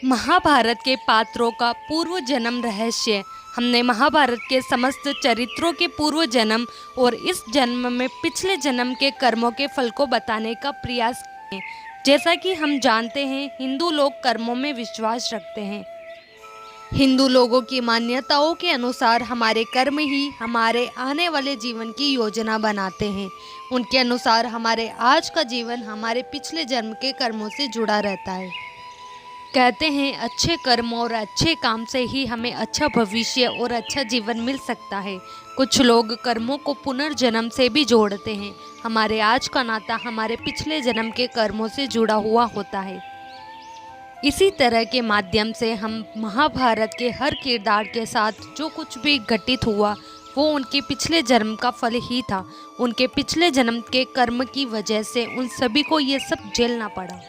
महाभारत के पात्रों का पूर्व जन्म रहस्य। हमने महाभारत के समस्त चरित्रों के पूर्व जन्म और इस जन्म में पिछले जन्म के कर्मों के फल को बताने का प्रयास किया। जैसा कि हम जानते हैं, हिंदू लोग कर्मों में विश्वास रखते हैं। हिंदू लोगों की मान्यताओं के अनुसार हमारे कर्म ही हमारे आने वाले जीवन की योजना बनाते हैं। उनके अनुसार हमारे आज का जीवन हमारे पिछले जन्म के कर्मों से जुड़ा रहता है। कहते हैं अच्छे कर्म और अच्छे काम से ही हमें अच्छा भविष्य और अच्छा जीवन मिल सकता है। कुछ लोग कर्मों को पुनर्जन्म से भी जोड़ते हैं। हमारे आज का नाता हमारे पिछले जन्म के कर्मों से जुड़ा हुआ होता है। इसी तरह के माध्यम से हम महाभारत के हर किरदार के साथ जो कुछ भी घटित हुआ वो उनके पिछले जन्म का फल ही था। उनके पिछले जन्म के कर्म की वजह से उन सभी को ये सब झेलना पड़ा।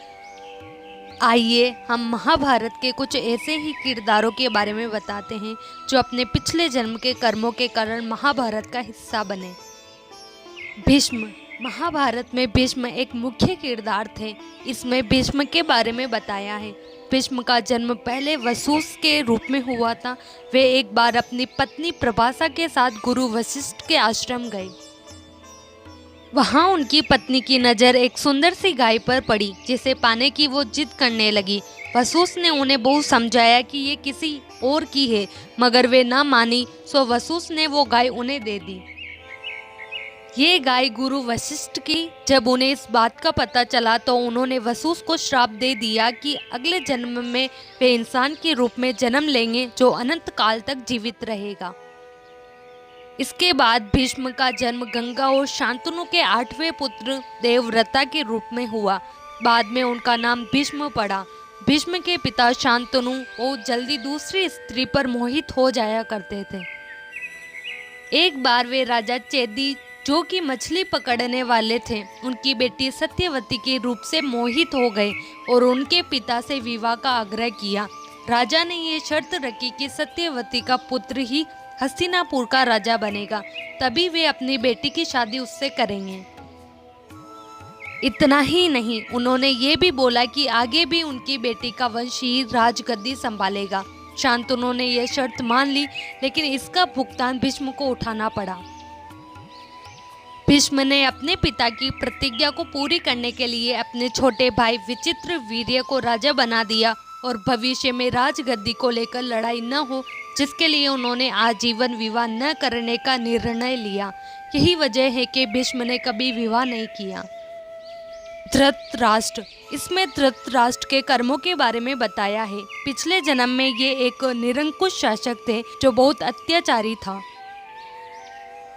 आइए हम महाभारत के कुछ ऐसे ही किरदारों के बारे में बताते हैं जो अपने पिछले जन्म के कर्मों के कारण महाभारत का हिस्सा बने। भीष्म। महाभारत में भीष्म एक मुख्य किरदार थे। इसमें भीष्म के बारे में बताया है। भीष्म का जन्म पहले वसुस के रूप में हुआ था। वे एक बार अपनी पत्नी प्रभासा के साथ गुरु वशिष्ठ के आश्रम गए। वहाँ उनकी पत्नी की नज़र एक सुंदर सी गाय पर पड़ी जिसे पाने की वो जिद करने लगी। वसुस ने उन्हें बहुत समझाया कि ये किसी और की है, मगर वे ना मानी। सो वसुस ने वो गाय उन्हें दे दी। ये गाय गुरु वशिष्ठ की। जब उन्हें इस बात का पता चला तो उन्होंने वसुस को श्राप दे दिया कि अगले जन्म में वे इंसान के रूप में जन्म लेंगे जो अनंत काल तक जीवित रहेगा। इसके बाद भीष्म का जन्म गंगा और शांतनु के 8वें पुत्र देवव्रता के रूप में हुआ। बाद में उनका नाम भीष्म पड़ा। भीष्म के पिता शांतनु वो जल्दी दूसरी स्त्री पर मोहित हो जाया करते थे। एक बार वे राजा चेदी जो कि मछली पकड़ने वाले थे, उनकी बेटी सत्यवती के रूप से मोहित हो गए और उनके पिता से विवाह का आग्रह किया। राजा ने ये शर्त रखी कि सत्यवती का पुत्र ही हस्तिनापुर का राजा बनेगा, तभी वे अपनी बेटी की शादी उससे करेंगे। इतना ही नहीं, उन्होंने ये भी बोला कि आगे भी उनकी बेटी का वंश ही राजगद्दी संभालेगा। शांतनु ने यह शर्त मान ली, लेकिन इसका भुगतान भीष्म को उठाना पड़ा। भीष्म ने अपने पिता की प्रतिज्ञा को पूरी करने के लिए अपने छोटे भाई विचित्रवीर्य को राजा बना दिया और भविष्य में राजगद्दी को लेकर लड़ाई न हो, जिसके लिए उन्होंने आजीवन विवाह न करने का निर्णय लिया। यही वजह है कि भीष्म ने कभी विवाह नहीं किया। धृतराष्ट्र। इसमें धृतराष्ट्र के कर्मों के बारे में बताया है। पिछले जन्म में ये एक निरंकुश शासक थे जो बहुत अत्याचारी था।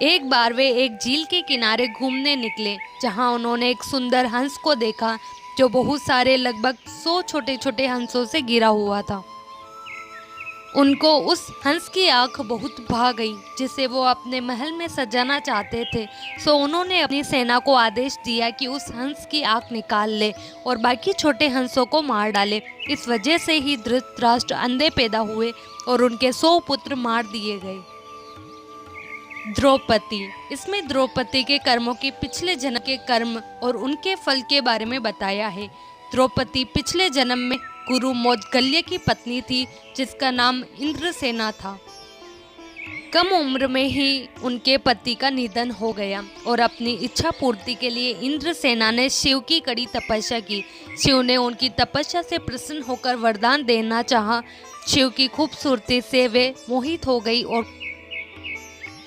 एक बार वे एक झील के किनारे घूमने निकले, जहां उन्होंने एक सुंदर हंस को देखा जो बहुत सारे लगभग 100 छोटे छोटे हंसों से घिरा हुआ था। उनको उस हंस की आंख बहुत भा गई जिसे वो अपने महल में सजाना चाहते थे। सो उन्होंने अपनी सेना को आदेश दिया कि उस हंस की आंख निकाल ले और बाकी छोटे हंसों को मार डाले। इस वजह से ही धृतराष्ट्र अंधे पैदा हुए और उनके 100 पुत्र मार दिए गए। द्रौपदी। इसमें द्रौपदी के कर्मों के पिछले जन्म के कर्म और उनके फल के बारे में बताया है। द्रौपदी पिछले जन्म में गुरु मौदगल्य की पत्नी थी, जिसका नाम इंद्रसेना था। कम उम्र में ही उनके पति का निधन हो गया और अपनी इच्छा पूर्ति के लिए इंद्रसेना ने शिव की कड़ी तपस्या की। शिव ने उनकी तपस्या से प्रसन्न होकर वरदान देना चाहा। शिव की खूबसूरती से वे मोहित हो गई और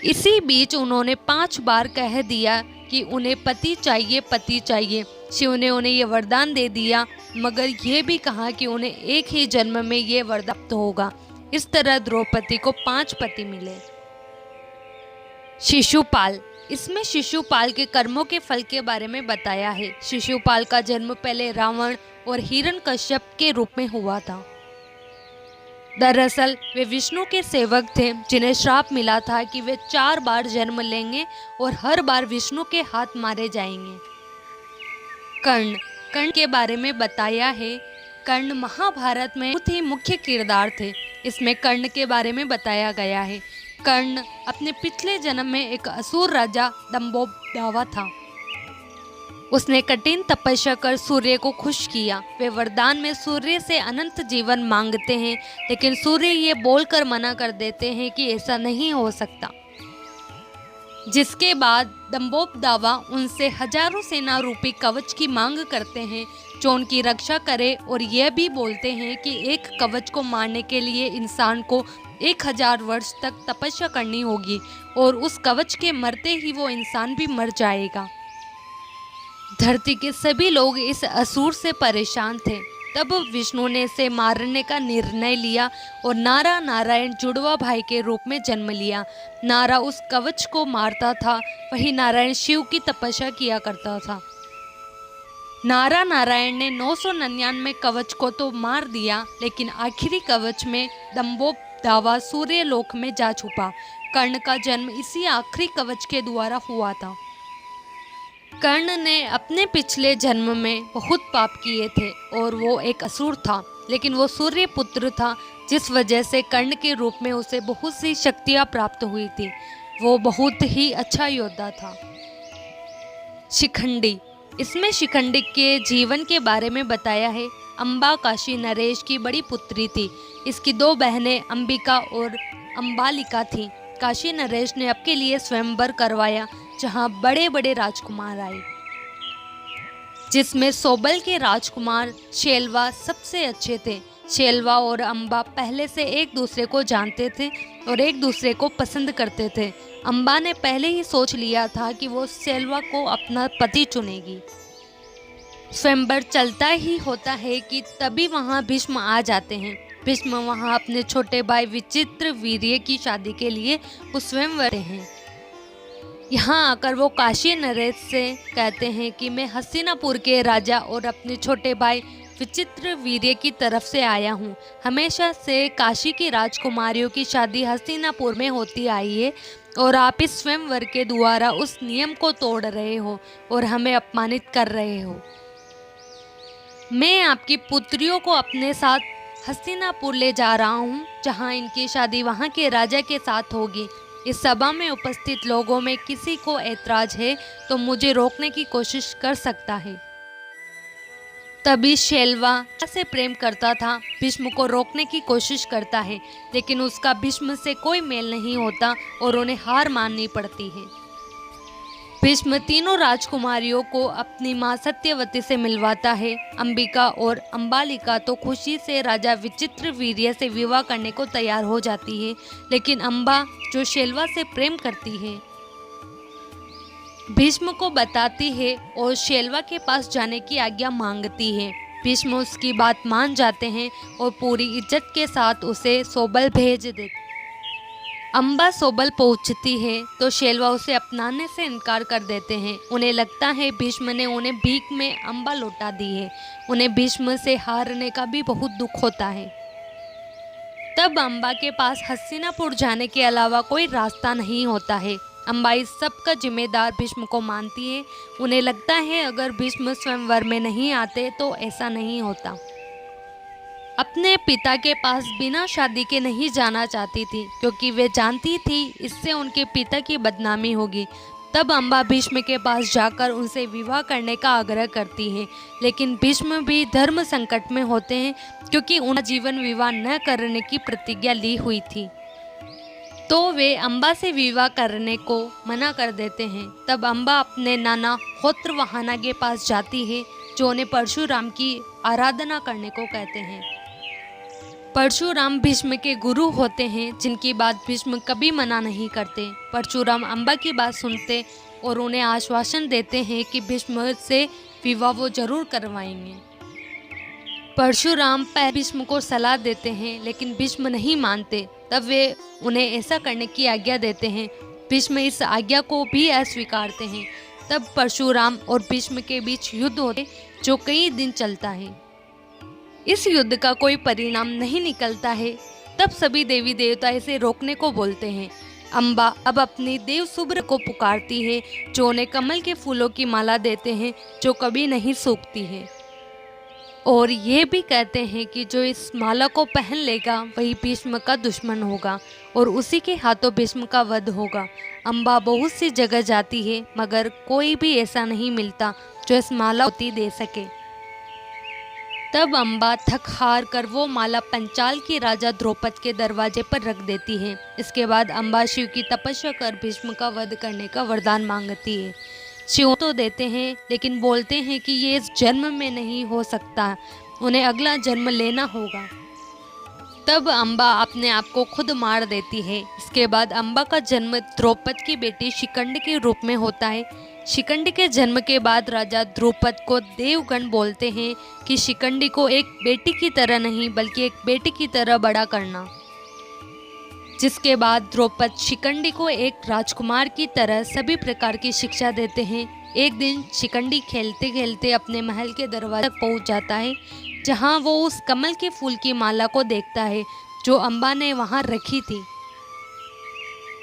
इसी बीच उन्होंने 5 बार कह दिया कि उन्हें पति चाहिए, पति चाहिए। शिव ने उन्हें यह वरदान दे दिया, मगर यह भी कहा कि उन्हें एक ही जन्म में यह वरदान प्राप्त होगा। इस तरह द्रौपदी को 5 पति मिले। शिशुपाल। इसमें शिशुपाल के कर्मों के फल के बारे में बताया है। शिशुपाल का जन्म पहले रावण और हिरण्यकश्यप के रूप में हुआ था। दरअसल वे विष्णु के सेवक थे, जिन्हें श्राप मिला था कि वे 4 बार जन्म लेंगे और हर बार विष्णु के हाथ मारे जाएंगे। कर्ण। कर्ण के बारे में बताया है। कर्ण महाभारत में बहुत ही मुख्य किरदार थे। इसमें कर्ण के बारे में बताया गया है। कर्ण अपने पिछले जन्म में एक असुर राजा दंभोदर था। उसने कठिन तपस्या कर सूर्य को खुश किया। वे वरदान में सूर्य से अनंत जीवन मांगते हैं, लेकिन सूर्य ये बोलकर मना कर देते हैं कि ऐसा नहीं हो सकता। जिसके बाद दंभोबदावा उनसे हजारों सेना रूपी कवच की मांग करते हैं जो उनकी रक्षा करे, और यह भी बोलते हैं कि एक कवच को मारने के लिए इंसान को 1000 वर्ष तक तपस्या करनी होगी, और उस कवच के मरते ही वो इंसान भी मर जाएगा। धरती के सभी लोग इस असुर से परेशान थे। तब विष्णु ने इसे मारने का निर्णय लिया और नारा नारायण जुड़वा भाई के रूप में जन्म लिया। नारा उस कवच को मारता था, वही नारायण शिव की तपस्या किया करता था। नारा नारायण ने 999 कवच को तो मार दिया, लेकिन आखिरी कवच में दंभोबदावा सूर्य लोक में जा छुपा। कर्ण का जन्म इसी आखिरी कवच के द्वारा हुआ था। कर्ण ने अपने पिछले जन्म में बहुत पाप किए थे और वो एक असुर था, लेकिन वो सूर्य पुत्र था, जिस वजह से कर्ण के रूप में उसे बहुत सी शक्तियाँ प्राप्त हुई थी। वो बहुत ही अच्छा योद्धा था। शिखंडी, इसमें शिखंडी के जीवन के बारे में बताया है। अम्बा काशी नरेश की बड़ी पुत्री थी। इसकी 2 बहनें अंबिका और अम्बालिका थीं। काशी नरेश ने आपके लिए स्वयंवर करवाया, जहां बड़े बड़े राजकुमार आए, जिसमें सोबल के राजकुमार शेलवा सबसे अच्छे थे। शेलवा और अम्बा पहले से एक दूसरे को जानते थे और एक दूसरे को पसंद करते थे। अम्बा ने पहले ही सोच लिया था कि वो शेलवा को अपना पति चुनेगी। स्वयंवर चलता ही होता है कि तभी वहाँ भीष्म आ जाते हैं। भीष्म वहाँ अपने छोटे भाई विचित्र वीर्य की शादी के लिए उस स्वयंवर हैं। यहाँ आकर वो काशी नरेश से कहते हैं कि मैं हस्तिनापुर के राजा और अपने छोटे भाई विचित्र वीर्य की तरफ से आया हूँ। हमेशा से काशी की राजकुमारियों की शादी हस्तिनापुर में होती आई है और आप इस स्वयंवर के द्वारा उस नियम को तोड़ रहे हो और हमें अपमानित कर रहे हो। मैं आपकी पुत्रियों को अपने साथ हस्तिनापुर ले जा रहा हूँ, जहाँ इनकी शादी वहाँ के राजा के साथ होगी। इस सभा में उपस्थित लोगों में किसी को ऐतराज है तो मुझे रोकने की कोशिश कर सकता है। तभी शेलवा से प्रेम करता था, भीष्म को रोकने की कोशिश करता है, लेकिन उसका भीष्म से कोई मेल नहीं होता और उन्हें हार माननी पड़ती है। भीष्म तीनों राजकुमारियों को अपनी माँ सत्यवती से मिलवाता है। अंबिका और अम्बालिका तो खुशी से राजा विचित्र वीर्य से विवाह करने को तैयार हो जाती है, लेकिन अम्बा जो शेलवा से प्रेम करती है भीष्म को बताती है और शेलवा के पास जाने की आज्ञा मांगती है। भीष्म उसकी बात मान जाते हैं और पूरी इज्जत के साथ उसे सोबल भेज देते। अम्बा सोबल पहुंचती है तो शेलवा उसे अपनाने से इनकार कर देते हैं। उन्हें लगता है भीष्म ने उन्हें भीख में अम्बा लौटा दी है। उन्हें भीष्म से हारने का भी बहुत दुख होता है। तब अम्बा के पास हस्तिनापुर जाने के अलावा कोई रास्ता नहीं होता है। अम्बा इस सब का जिम्मेदार भीष्म को मानती है। उन्हें लगता है अगर भीष्म स्वयंवर में नहीं आते तो ऐसा नहीं होता। अपने पिता के पास बिना शादी के नहीं जाना चाहती थी, क्योंकि वे जानती थी इससे उनके पिता की बदनामी होगी। तब अम्बा भीष्म के पास जाकर उनसे विवाह करने का आग्रह करती है, लेकिन भीष्म भी धर्म संकट में होते हैं, क्योंकि उन्हें जीवन विवाह न करने की प्रतिज्ञा ली हुई थी। तो वे अम्बा से विवाह करने को मना कर देते हैं। तब अम्बा अपने नाना होत्रवाहना के पास जाती है, जो उन्हें परशुराम की आराधना करने को कहते हैं। परशुराम भीष्म के गुरु होते हैं, जिनकी बात भीष्म कभी मना नहीं करते। परशुराम अम्बा की बात सुनते और उन्हें आश्वासन देते हैं कि भीष्म से विवाह वो जरूर करवाएंगे। परशुराम भीष्म को सलाह देते हैं, लेकिन भीष्म नहीं मानते। तब वे उन्हें ऐसा करने की आज्ञा देते हैं। भीष्म इस आज्ञा को भी अस्वीकारते हैं। तब परशुराम और भीष्म के बीच युद्ध होते, जो कई दिन चलता है। इस युद्ध का कोई परिणाम नहीं निकलता है। तब सभी देवी देवता इसे रोकने को बोलते हैं। अम्बा अब अपनी देव सुब्र को पुकारती है, जो उन्हें कमल के फूलों की माला देते हैं, जो कभी नहीं सूखती है, और ये भी कहते हैं कि जो इस माला को पहन लेगा वही भीष्म का दुश्मन होगा और उसी के हाथों भीष्म का वध होगा। अम्बा बहुत सी जगह जाती है, मगर कोई भी ऐसा नहीं मिलता जो इस माला को दे सके। तब अम्बा थक हार कर वो माला पंचाल की राजा द्रौपद के दरवाजे पर रख देती है। इसके बाद अम्बा शिव की तपस्या कर भीष्म का वध करने का वरदान मांगती है। शिव तो देते हैं लेकिन बोलते हैं कि ये इस जन्म में नहीं हो सकता, उन्हें अगला जन्म लेना होगा। तब अम्बा अपने आप को खुद मार देती है। इसके बाद अम्बा का जन्म द्रौपद की बेटी शिखंडी के रूप में होता है। शिखंडी के जन्म के बाद राजा द्रौपद को देवगण बोलते हैं कि शिखंडी को एक बेटी की तरह नहीं बल्कि एक बेटी की तरह बड़ा करना। जिसके बाद द्रौपद शिखंडी को एक राजकुमार की तरह सभी प्रकार की शिक्षा देते हैं। एक दिन शिखंडी खेलते खेलते अपने महल के दरवाजे तक पहुंच जाता है, जहां वो उस कमल के फूल की माला को देखता है जो अम्बा ने वहां रखी थी।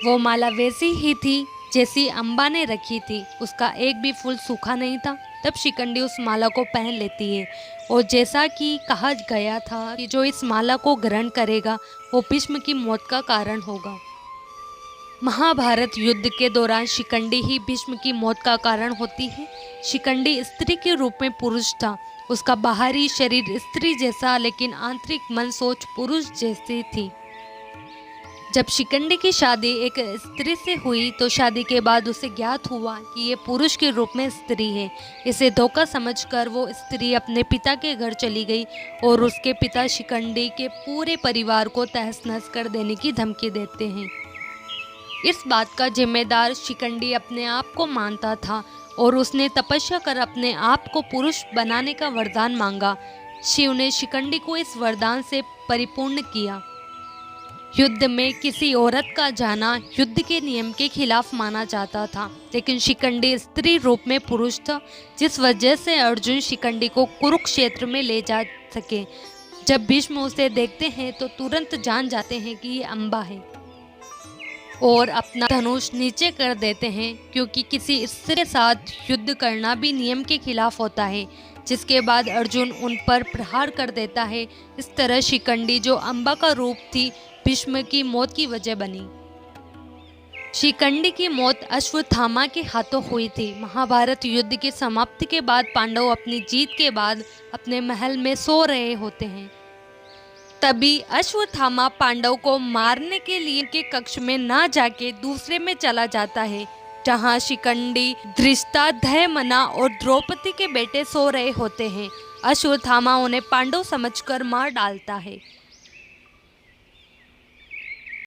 वो माला वैसी ही थी जैसी अम्बा ने रखी थी, उसका एक भी फूल सूखा नहीं था। तब शिखंडी उस माला को पहन लेती है और जैसा कि कहा गया था कि जो इस माला को ग्रहण करेगा वो भीष्म की मौत का कारण होगा। महाभारत युद्ध के दौरान शिखंडी ही भीष्म की मौत का कारण होती है। शिखंडी स्त्री के रूप में पुरुष था। उसका बाहरी शरीर स्त्री जैसा लेकिन आंतरिक मन सोच पुरुष जैसी थी। जब शिखंडी की शादी एक स्त्री से हुई तो शादी के बाद उसे ज्ञात हुआ कि ये पुरुष के रूप में स्त्री है। इसे धोखा समझकर वो स्त्री अपने पिता के घर चली गई और उसके पिता शिखंडी के पूरे परिवार को तहस नहस कर देने की धमकी देते हैं। इस बात का जिम्मेदार शिखंडी अपने आप को मानता था और उसने तपस्या कर अपने आप को पुरुष बनाने का वरदान मांगा। शिव ने शिखंडी को इस वरदान से परिपूर्ण किया। युद्ध में किसी औरत का जाना युद्ध के नियम के खिलाफ माना जाता था, लेकिन शिखंडी स्त्री रूप में पुरुष था, जिस वजह से अर्जुन शिखंडी को कुरुक्षेत्र में ले जा सके। जब भीष्म उसे देखते हैं तो तुरंत जान जाते हैं कि ये अम्बा है और अपना धनुष नीचे कर देते हैं, क्योंकि किसी स्त्री के साथ युद्ध करना भी नियम के खिलाफ होता है। जिसके बाद अर्जुन उन पर प्रहार कर देता है। इस तरह शिखंडी जो अम्बा का रूप थी भीष्म की मौत की वजह बनी। शिखंडी की मौत अश्वत्थामा के हाथों हुई थी। महाभारत युद्ध की समाप्ति के बाद पांडव अपनी जीत के बाद अपने महल में सो रहे होते हैं। तभी अश्वत्थामा पांडव को मारने के लिए के कक्ष में ना जाके दूसरे में चला जाता है, जहां शिखंडी, धृष्टाद्युम्न और द्रौपदी के बेटे सो रहे होते हैं। अश्वत्थामा उन्हें पांडव समझकर मार डालता है।